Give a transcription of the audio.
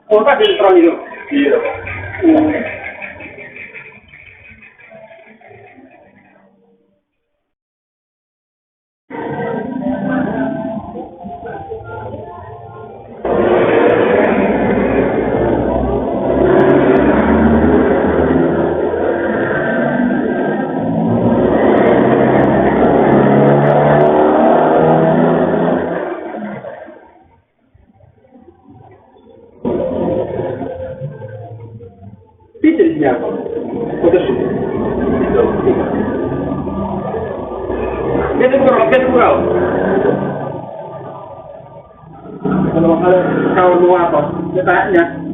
Oh, tadi terang itu. Iya. Siapa? Putus. Dia tuh kurang. Kalau kau lu apa? Dia tanya.